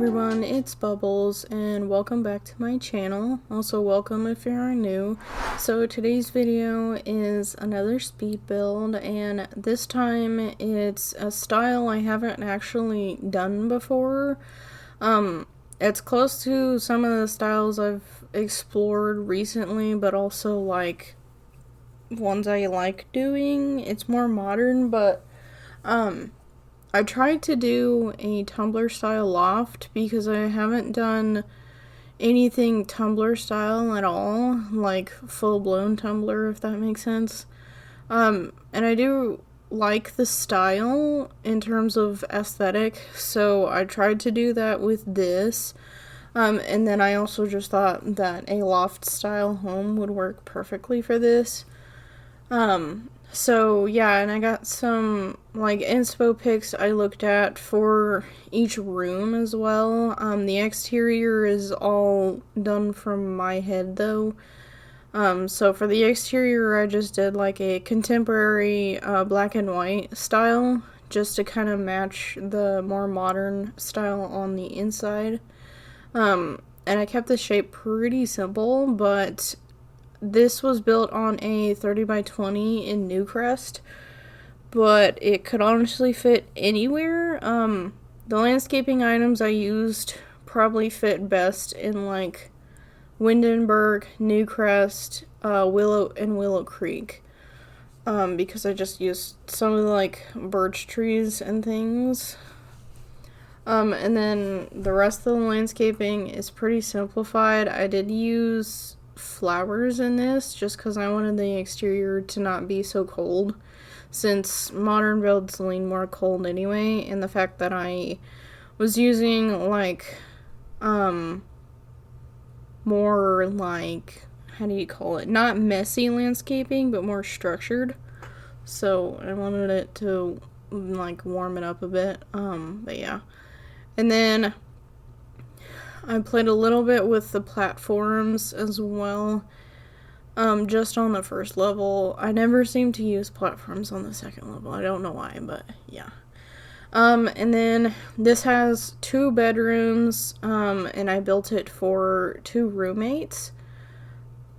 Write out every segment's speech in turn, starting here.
everyone, it's Bubbles and welcome back to my channel. Also welcome if you are new. So today's video is another speed build, and this time it's a style I haven't actually done before. It's close to some of the styles I've explored recently, but also like ones I like doing. It's more modern, but I tried to do a Tumblr style loft because I haven't done anything Tumblr style at all, like full-blown Tumblr, if that makes sense. And I do like the style in terms of aesthetic, so I tried to do that with this. And then I also just thought that a loft style home would work perfectly for this. So yeah, and I got some like inspo pics I looked at for each room as well. The exterior is all done from my head though. So for the exterior I just did like a contemporary black and white style just to kind of match the more modern style on the inside. And I kept the shape pretty simple, but this was built on a 30 by 20 in Newcrest, but it could honestly fit anywhere. The landscaping items I used probably fit best in like Windenburg, Newcrest, Willow Creek, because I just used some of the like birch trees and things. And then the rest of the landscaping is pretty simplified. I did use flowers in this just because I wanted the exterior to not be so cold, since modern builds lean more cold anyway, and the fact that I was using like more like, how do you call it, not messy landscaping but more structured, so I wanted it to like warm it up a bit. But yeah, and then I played a little bit with the platforms as well, just on the first level. I never seem to use platforms on the second level. I don't know why, but yeah. And then this has 2 bedrooms, and I built it for 2 roommates.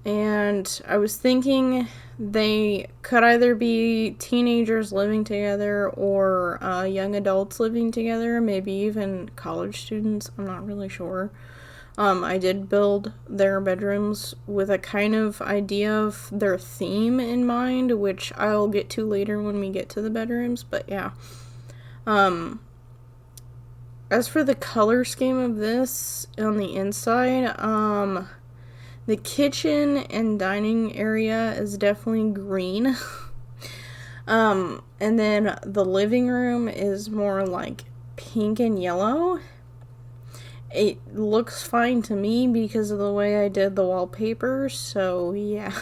And I was thinking they could either be teenagers living together or young adults living together, maybe even college students. I'm not really sure. I did build their bedrooms with a kind of idea of their theme in mind, which I'll get to later when we get to the bedrooms, but yeah. As for the color scheme of this on the inside, the kitchen and dining area is definitely green. And then the living room is more like pink and yellow. It looks fine to me because of the way I did the wallpaper, so yeah.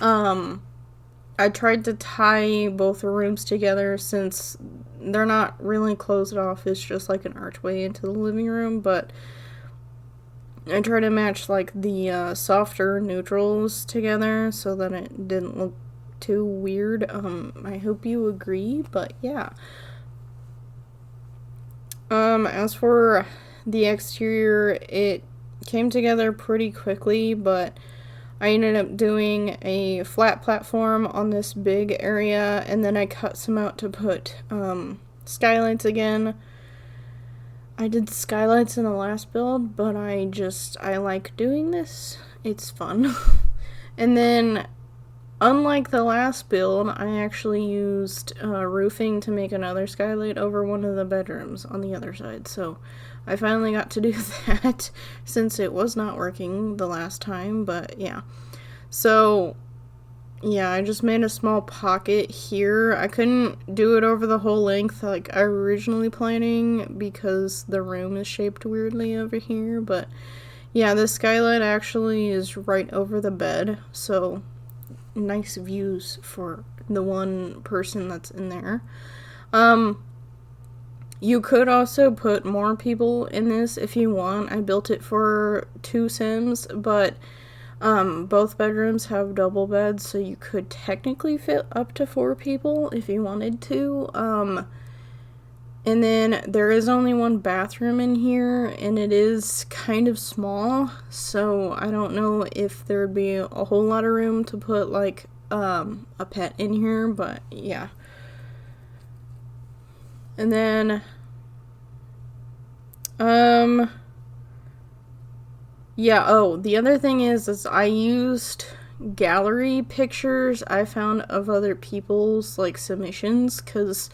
I tried to tie both rooms together since they're not really closed off. It's just like an archway into the living room, but I tried to match like the softer neutrals together so that it didn't look too weird. I hope you agree, but yeah. As for the exterior, it came together pretty quickly, but I ended up doing a flat platform on this big area, and then I cut some out to put skylights again. I did skylights in the last build, but I like doing this. It's fun. And then, unlike the last build, I actually used roofing to make another skylight over one of the bedrooms on the other side. So I finally got to do that since it was not working the last time, but yeah. So yeah, I just made a small pocket here. I couldn't do it over the whole length like I originally planning because the room is shaped weirdly over here, but yeah, the skylight actually is right over the bed, so nice views for the one person that's in there. You could also put more people in this if you want. I built it for 2 Sims, but both bedrooms have double beds, so you could technically fit up to 4 people if you wanted to. And then there is only one bathroom in here, and it is kind of small, so I don't know if there'd be a whole lot of room to put like a pet in here, but yeah. And then yeah, oh, the other thing is I used gallery pictures I found of other people's like submissions, because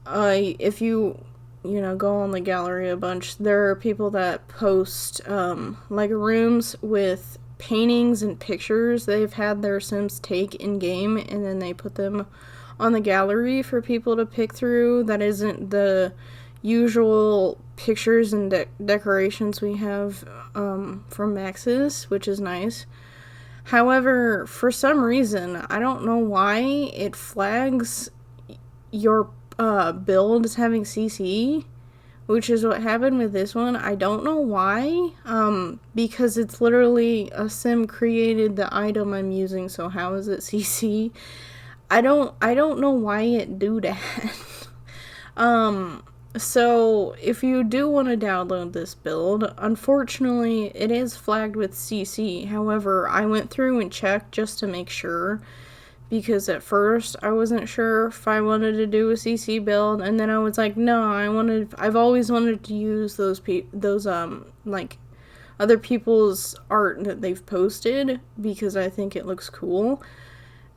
if you go on the gallery a bunch, there are people that post like rooms with paintings and pictures they've had their Sims take in game, and then they put them on the gallery for people to pick through. That isn't the usual pictures and decorations we have from Max's, which is nice. However, for some reason, I don't know why, it flags your build as having CC, which is what happened with this one. I don't know why, because it's literally a sim created the item I'm using, so how is it CC? I don't know why it do that. So if you do want to download this build, unfortunately it is flagged with CC. However, I went through and checked just to make sure, because at first I wasn't sure if I wanted to do a CC build, and then I was like, no, I've always wanted to use those like other people's art that they've posted, because I think it looks cool.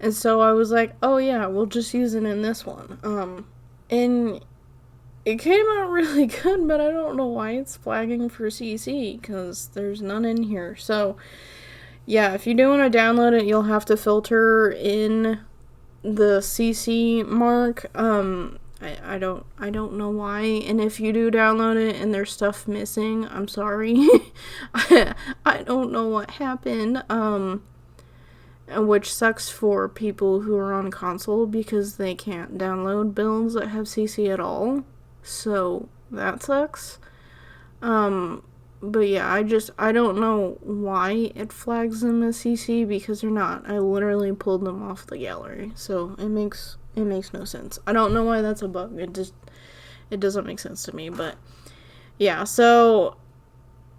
And so I was like, oh yeah, we'll just use it in this one. And it came out really good, but I don't know why it's flagging for CC, because there's none in here. So yeah, if you do want to download it, you'll have to filter in the CC mark. I don't know why. And if you do download it and there's stuff missing, I'm sorry. I don't know what happened. Which sucks for people who are on console, because they can't download builds that have CC at all. So that sucks. But yeah, I don't know why it flags them as CC, because they're not. I literally pulled them off the gallery, so it makes no sense. I don't know why that's a bug. It doesn't make sense to me, but yeah, so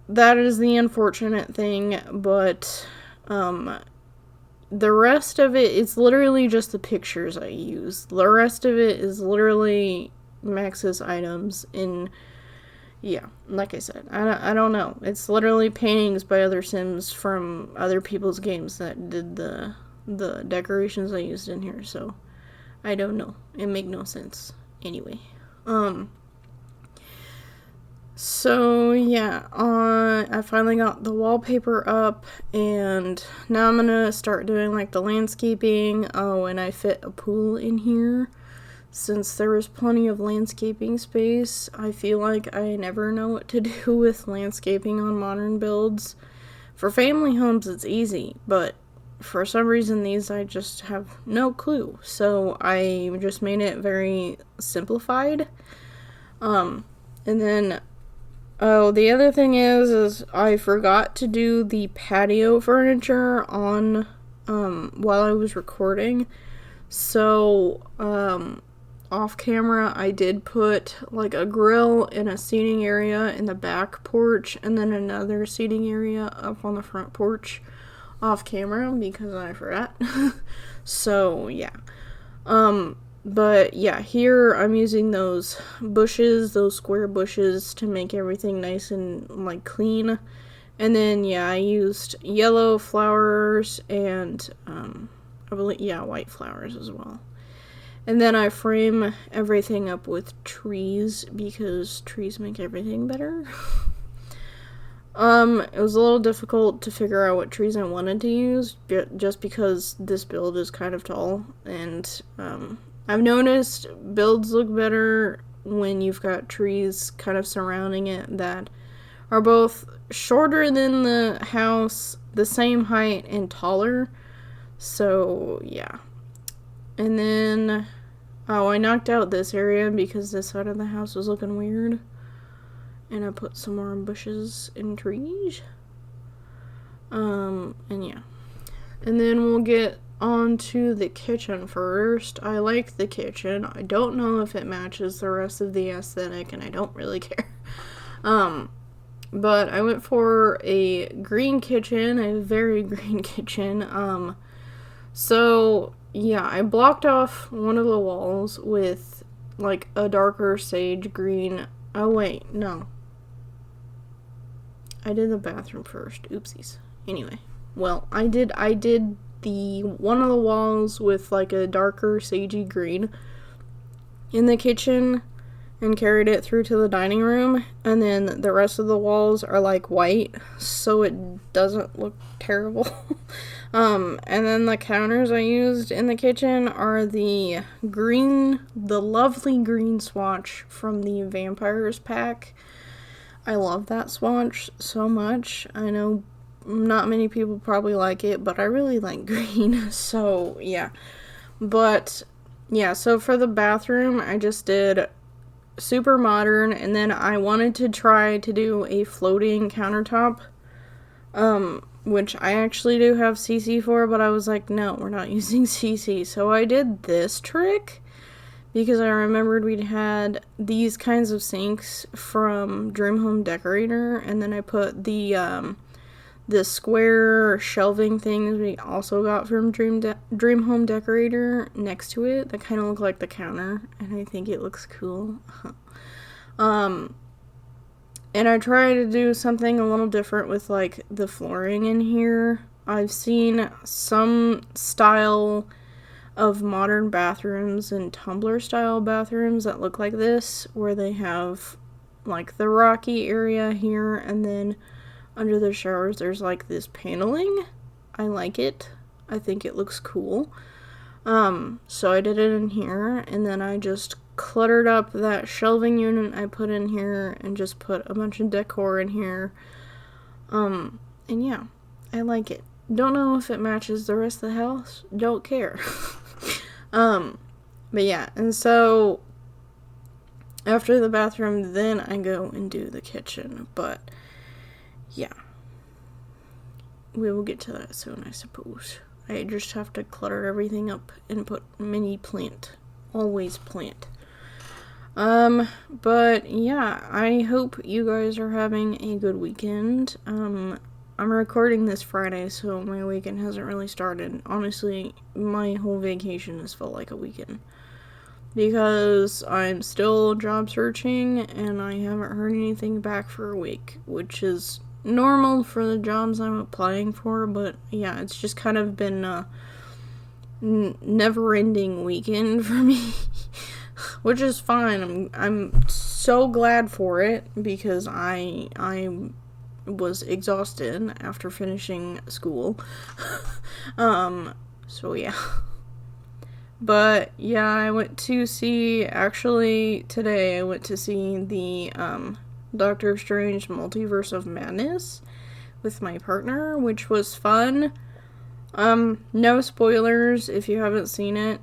that is the unfortunate thing, but the rest of it, it's literally just the pictures I use. The rest of it is literally Max's items in, yeah, like I said, I don't know. It's literally paintings by other Sims from other people's games that did the decorations I used in here, so I don't know. It make no sense. Anyway, so yeah, I finally got the wallpaper up, and now I'm gonna start doing like the landscaping. Oh, and I fit a pool in here. Since there was plenty of landscaping space, I feel like I never know what to do with landscaping on modern builds. For family homes, it's easy, but for some reason these I just have no clue. So I just made it very simplified. And then, oh, the other thing is I forgot to do the patio furniture on, while I was recording. So, off camera, I did put like a grill and a seating area in the back porch, and then another seating area up on the front porch off camera, because I forgot. So yeah, but yeah, here I'm using those bushes, those square bushes, to make everything nice and like clean. And then yeah, I used yellow flowers and I believe, yeah, white flowers as well. And then I frame everything up with trees, because trees make everything better. It was a little difficult to figure out what trees I wanted to use, just because this build is kind of tall, and I've noticed builds look better when you've got trees kind of surrounding it that are both shorter than the house, the same height, and taller. So yeah. And then, oh, I knocked out this area because this side of the house was looking weird. And I put some more bushes and trees. And yeah. And then we'll get on to the kitchen first. I like the kitchen. I don't know if it matches the rest of the aesthetic, and I don't really care. But I went for a green kitchen, a very green kitchen. So yeah, I blocked off one of the walls with like a darker sage green. Oh wait, no. I did the bathroom first. Oopsies. Anyway, well, I did the one of the walls with like a darker sagey green in the kitchen and carried it through to the dining room, and then the rest of the walls are like white so it doesn't look terrible. And then the counters I used in the kitchen are the lovely green swatch from the Vampires pack. I love that swatch so much. I know not many people probably like it, but I really like green, so yeah. But yeah, so for the bathroom, I just did super modern, and then I wanted to try to do a floating countertop, which I actually do have CC for, but I was like, no, we're not using CC. So I did this trick because I remembered we'd had these kinds of sinks from Dream Home Decorator, and then I put the square shelving things we also got from Dream Home Decorator next to it that kind of look like the counter, and I think it looks cool. And I try to do something a little different with like the flooring in here. I've seen some style of modern bathrooms and Tumblr style bathrooms that look like this, where they have like the rocky area here, and then under the showers there's like this paneling. I like it. I think it looks cool. So I did it in here, and then I just cluttered up that shelving unit I put in here and just put a bunch of decor in here. And yeah, I like it. Don't know if it matches the rest of the house. Don't care. But yeah, and so after the bathroom, then I go and do the kitchen. But yeah, we will get to that soon, I suppose. I just have to clutter everything up and put mini plant. Always plant. But yeah, I hope you guys are having a good weekend. I'm recording this Friday, so my weekend hasn't really started. Honestly, my whole vacation has felt like a weekend, because I'm still job searching and I haven't heard anything back for a week, which is normal for the jobs I'm applying for. But yeah, it's just kind of been a never-ending weekend for me. Which is fine. I'm so glad for it, because I was exhausted after finishing school. So yeah. But yeah, I went to see, actually today I went to see the Doctor Strange Multiverse of Madness with my partner, which was fun. No spoilers if you haven't seen it.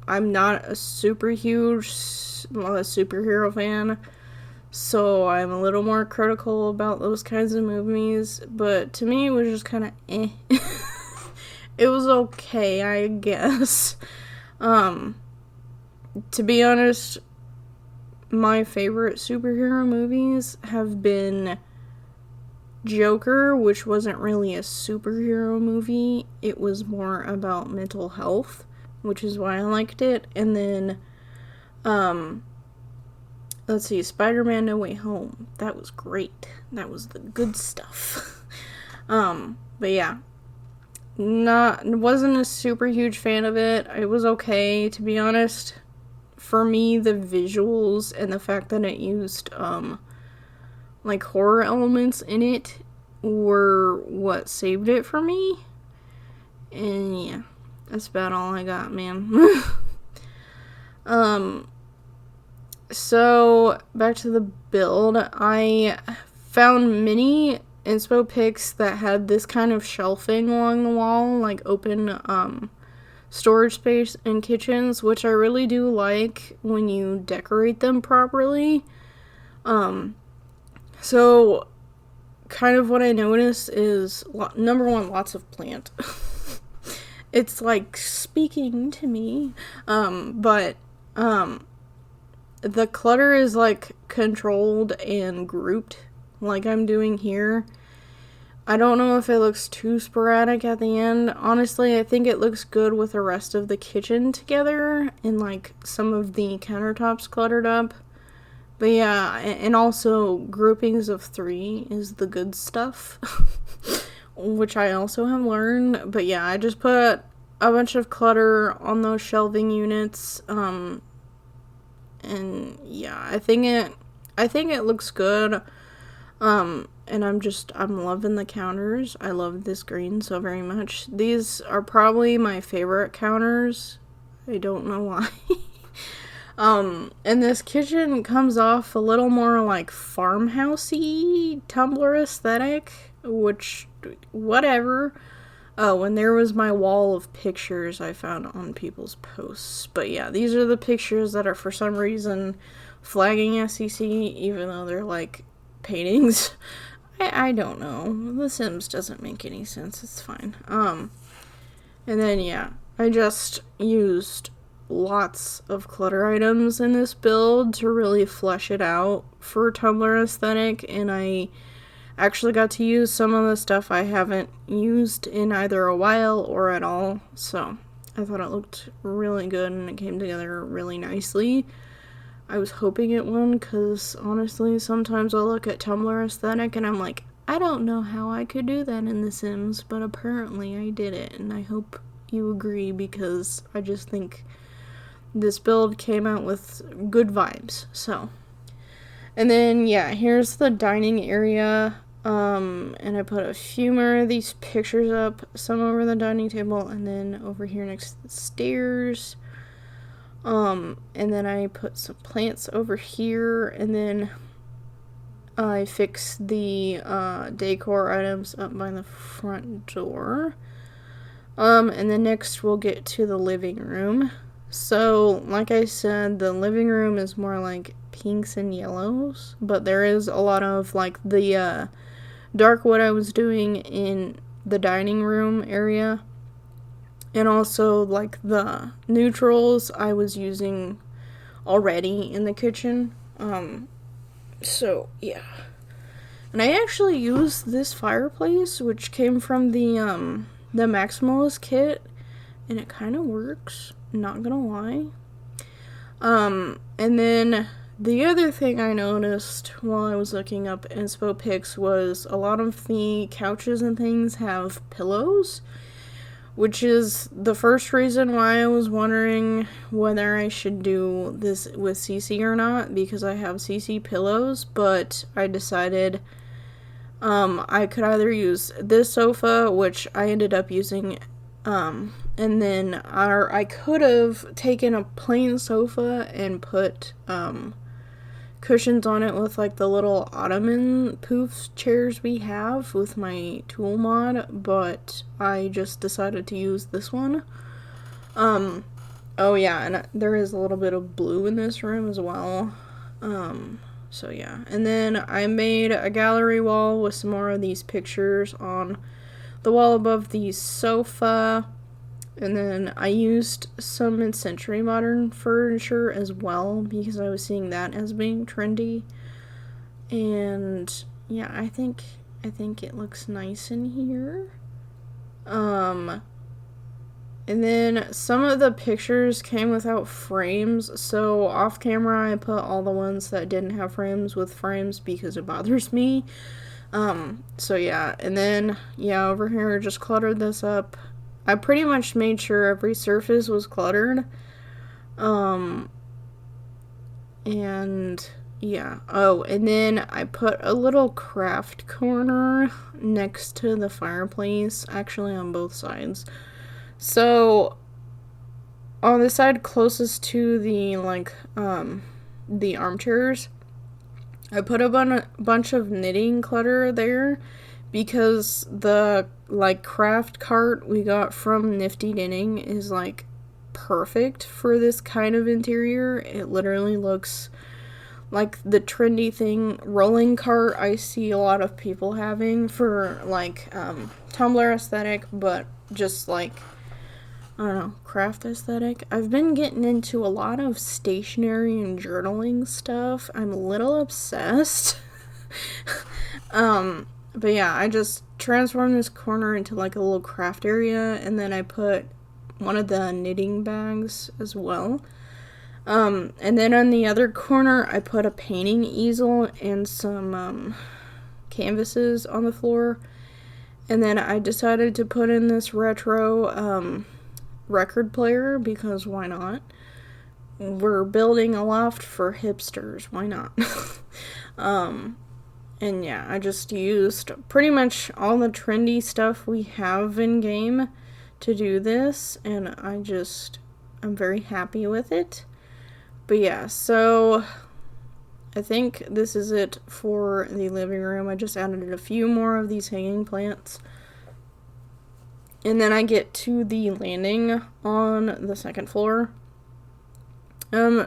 I'm not a super huge superhero fan, so I'm a little more critical about those kinds of movies, but to me it was just kind of eh. It was okay, I guess. To be honest, my favorite superhero movies have been Joker, which wasn't really a superhero movie. It was more about mental health, which is why I liked it. And then, let's see, Spider-Man No Way Home. That was great. That was the good stuff. But yeah, wasn't a super huge fan of it. It was okay, to be honest. For me, the visuals and the fact that it used, like horror elements in it were what saved it for me. And yeah, that's about all I got, man. So back to the build. I found many inspo pics that had this kind of shelving along the wall, like open storage space in kitchens, which I really do like when you decorate them properly. So kind of what I noticed is, number one, lots of plant. It's like speaking to me. But the clutter is like controlled and grouped like I'm doing here. I don't know if it looks too sporadic at the end. Honestly, I think it looks good with the rest of the kitchen together and like some of the countertops cluttered up. But yeah, and also groupings of 3 is the good stuff, which I also have learned. But yeah, I just put a bunch of clutter on those shelving units. And yeah, I think it looks good. And I'm loving the counters. I love this green so very much. These are probably my favorite counters. I don't know why. And this kitchen comes off a little more like farmhousey Tumblr aesthetic, which, whatever. Oh, and there was my wall of pictures I found on people's posts. But yeah, these are the pictures that are for some reason flagging SEC, even though they're like paintings. I don't know. The Sims doesn't make any sense. It's fine. And then yeah, I just used lots of clutter items in this build to really flesh it out for Tumblr aesthetic, and I actually got to use some of the stuff I haven't used in either a while or at all, so I thought it looked really good and it came together really nicely. I was hoping it would, because honestly, sometimes I'll look at Tumblr aesthetic and I'm like, I don't know how I could do that in The Sims, but apparently I did it, and I hope you agree, because I just think this build came out with good vibes. So, and then yeah, here's the dining area, and I put a few more of these pictures up, some over the dining table, and then over here next to the stairs. And then I put some plants over here, and then I fixed the decor items up by the front door. And then next we'll get to the living room. So, like I said, the living room is more like pinks and yellows, but there is a lot of like the dark wood I was doing in the dining room area. And also, like, the neutrals I was using already in the kitchen. So, yeah. And I actually used this fireplace, which came from the Maximalist kit. And it kind of works, not gonna lie. And then the other thing I noticed while I was looking up inspo pics was a lot of the couches and things have pillows, which is the first reason why I was wondering whether I should do this with CC or not, because I have CC pillows, but I decided I could either use this sofa, which I ended up using, and then I could have taken a plain sofa and put cushions on it with like the little ottoman poof chairs we have with my tool mod, but I just decided to use this one. Oh yeah, and there is a little bit of blue in this room as well. So yeah, and then I made a gallery wall with some more of these pictures on the wall above the sofa. And then I used some mid-century modern furniture as well, because I was seeing that as being trendy. And yeah, I think it looks nice in here. And then some of the pictures came without frames, so off camera I put all the ones that didn't have frames with frames because it bothers me. So yeah, and then yeah, over here just cluttered this up. I pretty much made sure every surface was cluttered. And yeah. Oh, and then I put a little craft corner next to the fireplace, actually on both sides. So on the side closest to the the armchairs, I put a bunch of knitting clutter there, because the craft cart we got from Nifty Knitting is like perfect for this kind of interior. It literally looks like the trendy thing, rolling cart, I see a lot of people having for like Tumblr aesthetic, but just like, I don't know, craft aesthetic. I've been getting into a lot of stationery and journaling stuff. I'm a little obsessed. But yeah, I just transformed this corner into like a little craft area, and then I put one of the knitting bags as well. And then on the other corner, I put a painting easel and some canvases on the floor. And then I decided to put in this retro record player, because why not? We're building a loft for hipsters, why not? And yeah, I just used pretty much all the trendy stuff we have in game to do this, and I'm very happy with it. But yeah, so I think this is it for the living room. I just added a few more of these hanging plants. And then I get to the landing on the second floor.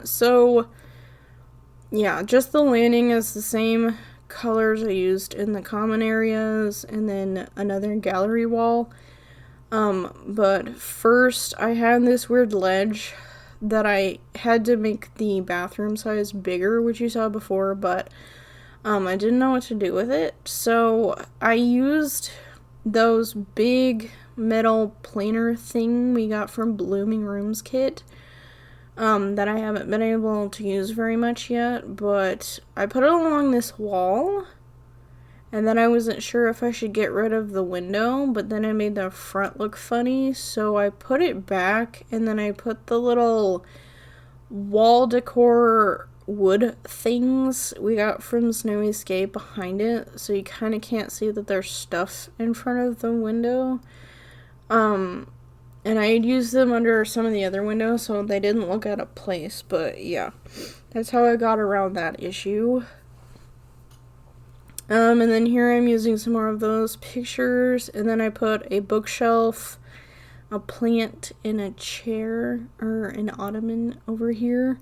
So yeah, just the landing is the same colors I used in the common areas, and then another gallery wall. But first I had this weird ledge that I had to make the bathroom size bigger, which you saw before, but I didn't know what to do with it. So I used those big metal planer thing we got from Blooming Rooms kit. That I haven't been able to use very much yet, but I put it along this wall, and then I wasn't sure if I should get rid of the window, but then I made the front look funny, so I put it back, and then I put the little wall decor wood things we got from Snowy Escape behind it, so you kind of can't see that there's stuff in front of the window. And I had used them under some of the other windows, so they didn't look out of place, but yeah. That's how I got around that issue. And then here I'm using some more of those pictures, and then I put a bookshelf, a plant, and a chair, or an ottoman over here.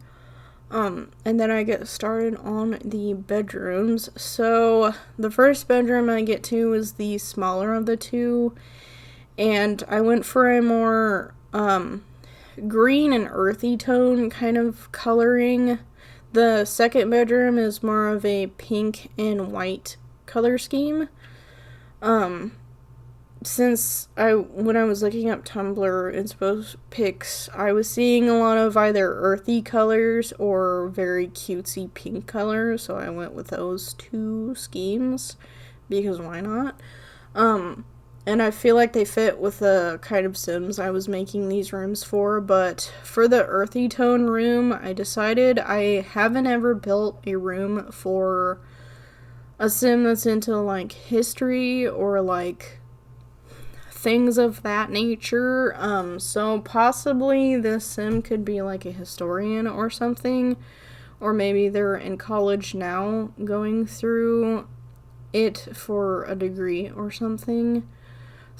And then I get started on the bedrooms. So the first bedroom I get to is the smaller of the two, and I went for a more green and earthy tone kind of coloring. The second bedroom is more of a pink and white color scheme. Since when I was looking up Tumblr inspo pics, I was seeing a lot of either earthy colors or very cutesy pink colors, so I went with those two schemes, because why not? And I feel like they fit with the kind of Sims I was making these rooms for, but for the earthy tone room, I decided I haven't ever built a room for a Sim that's into, like, history or, like, things of that nature. So possibly this Sim could be, like, a historian or something, or maybe they're in college now going through it for a degree or something.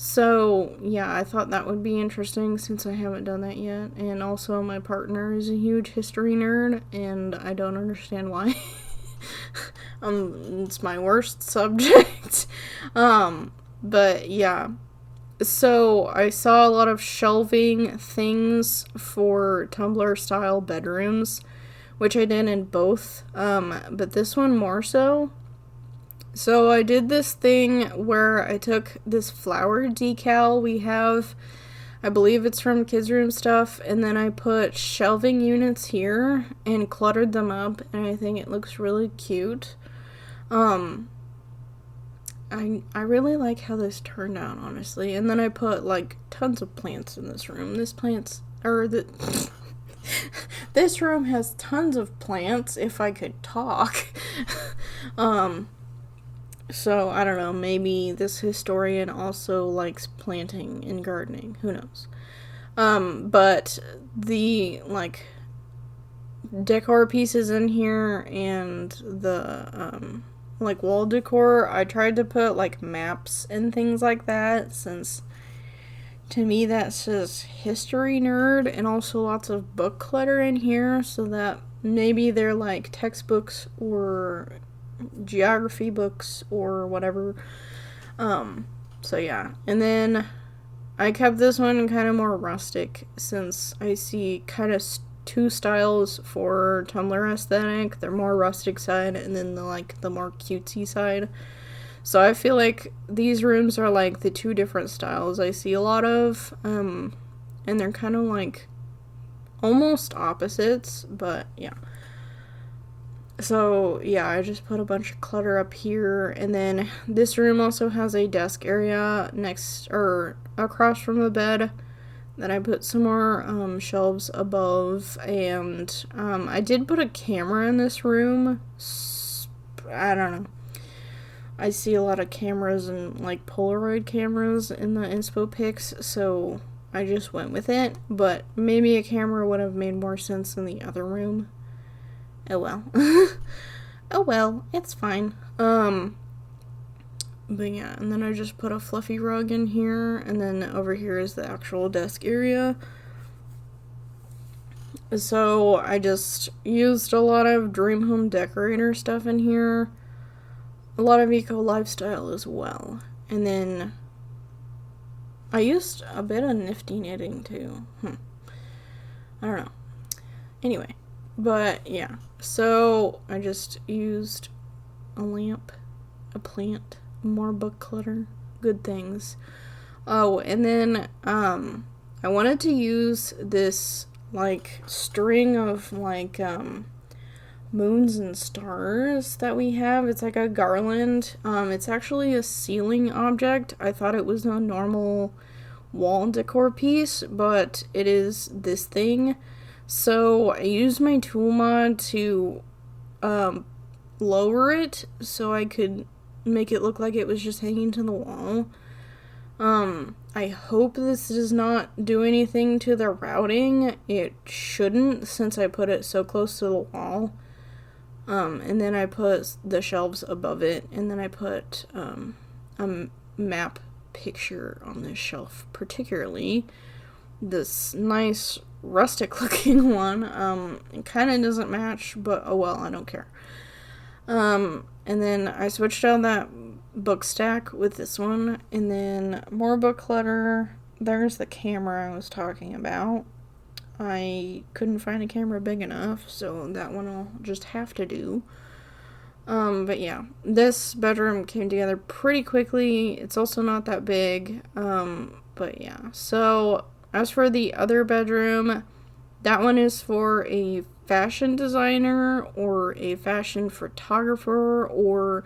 So, yeah, I thought that would be interesting since I haven't done that yet. And also, my partner is a huge history nerd, and I don't understand why. It's my worst subject. But, yeah. So, I saw a lot of shelving things for Tumblr-style bedrooms, which I did in both, but this one more so. So I did this thing where I took this flower decal we have, I believe it's from Kids Room Stuff, and then I put shelving units here and cluttered them up, and I think it looks really cute. I really like how this turned out, honestly. And then I put, like, tons of plants in this room. This room has tons of plants, if I could talk. So, I don't know, maybe this historian also likes planting and gardening, who knows. But the, like, decor pieces in here and the, like, wall decor, I tried to put, like, maps and things like that, since to me that says history nerd, and also lots of book clutter in here, so that maybe they're like textbooks or geography books or whatever. So yeah. And then I kept this one kind of more rustic since I see kind of two styles for Tumblr aesthetic. They're more rustic side and then the more cutesy side. So I feel like these rooms are like the two different styles I see a lot of. And they're kind of like almost opposites, but yeah. So yeah, I just put a bunch of clutter up here, and then this room also has a desk area next or across from the bed. Then I put some more shelves above, and I did put a camera in this room. I don't know. I see a lot of cameras and like Polaroid cameras in the inspo pics, so I just went with it. But maybe a camera would have made more sense in the other room. Oh well. Oh well, it's fine. But yeah, and then I just put a fluffy rug in here, and then over here is the actual desk area. So I just used a lot of Dream Home Decorator stuff in here. A lot of Eco Lifestyle as well. And then I used a bit of nifty knitting too. I don't know. Anyway, but yeah. So I just used a lamp, a plant, more book clutter, good things. Oh, and then I wanted to use this like string of like moons and stars that we have. It's like a garland. It's actually a ceiling object. I thought it was a normal wall decor piece, but it is this thing. So I used my tool mod to lower it so I could make it look like it was just hanging to the wall. I hope this does not do anything to the routing. It shouldn't, since I put it so close to the wall. And then I put the shelves above it, and then I put a map picture on this shelf, particularly this nice rustic looking one. It kind of doesn't match, but oh well, I don't care. And then I switched out that book stack with this one, and then more book clutter. There's the camera I was talking about. I couldn't find a camera big enough, so that one will just have to do. But yeah, this bedroom came together pretty quickly. It's also not that big. But yeah, so as for the other bedroom, that one is for a fashion designer or a fashion photographer or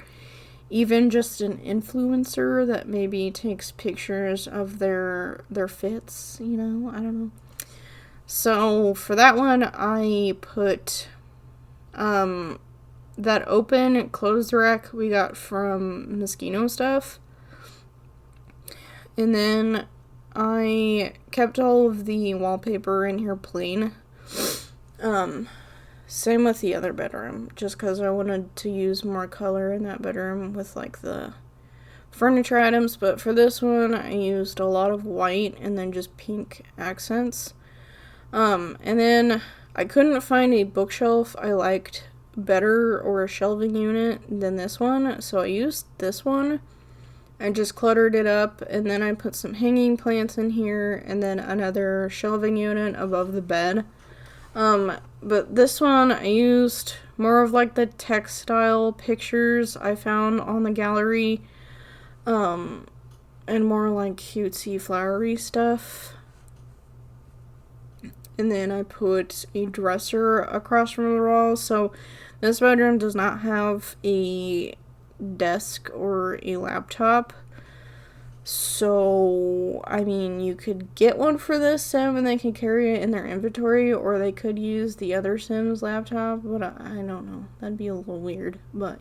even just an influencer that maybe takes pictures of their fits, I don't know. So for that one, I put that open closed rack we got from Moschino Stuff. And then I kept all of the wallpaper in here plain. Same with the other bedroom, just because I wanted to use more color in that bedroom with like the furniture items. But for this one, I used a lot of white and then just pink accents. And then I couldn't find a bookshelf I liked better or a shelving unit than this one, so I used this one. I just cluttered it up, and then I put some hanging plants in here, and then another shelving unit above the bed. But this one, I used more of like the textile pictures I found on the gallery, and more like cutesy flowery stuff. And then I put a dresser across from the wall. So this bedroom does not have a desk or a laptop. So, I mean, you could get one for this sim and they can carry it in their inventory, or they could use the other sim's laptop, but I don't know. That'd be a little weird, but,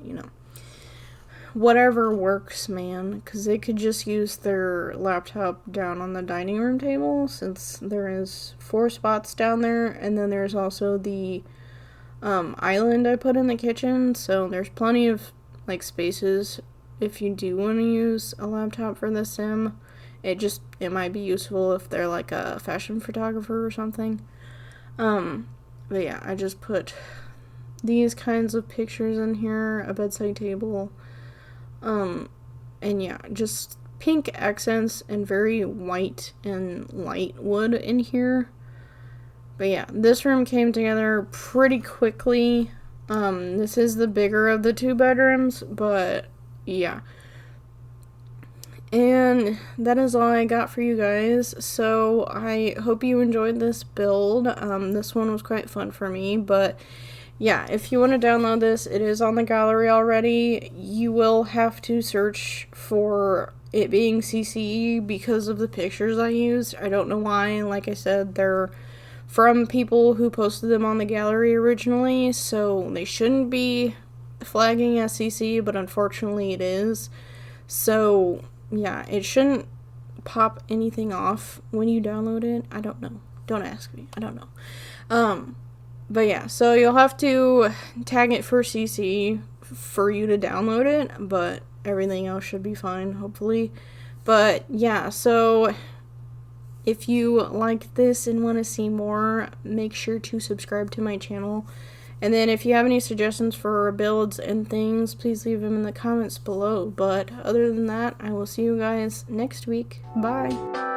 whatever works, man, because they could just use their laptop down on the dining room table, since there is 4 spots down there, and then there's also the island I put in the kitchen, so there's plenty of like spaces if you do want to use a laptop for the sim. It might be useful if they're like a fashion photographer or something. But yeah, I just put these kinds of pictures in here, a bedside table, and yeah, just pink accents and very white and light wood in here. But yeah, this room came together pretty quickly. This is the bigger of the 2 bedrooms, but yeah. And that is all I got for you guys. So I hope you enjoyed this build. This one was quite fun for me, but yeah, if you want to download this, it is on the gallery already. You will have to search for it being CC because of the pictures I used. I don't know why. Like I said, they're from people who posted them on the gallery originally, so they shouldn't be flagging as CC, but unfortunately it is. So yeah, it shouldn't pop anything off when you download it. I don't know. Don't ask me. I don't know. But yeah, so you'll have to tag it for CC for you to download it, but everything else should be fine, hopefully. But yeah, so if you like this and want to see more, make sure to subscribe to my channel. And then if you have any suggestions for builds and things, please leave them in the comments below. But other than that, I will see you guys next week. Bye!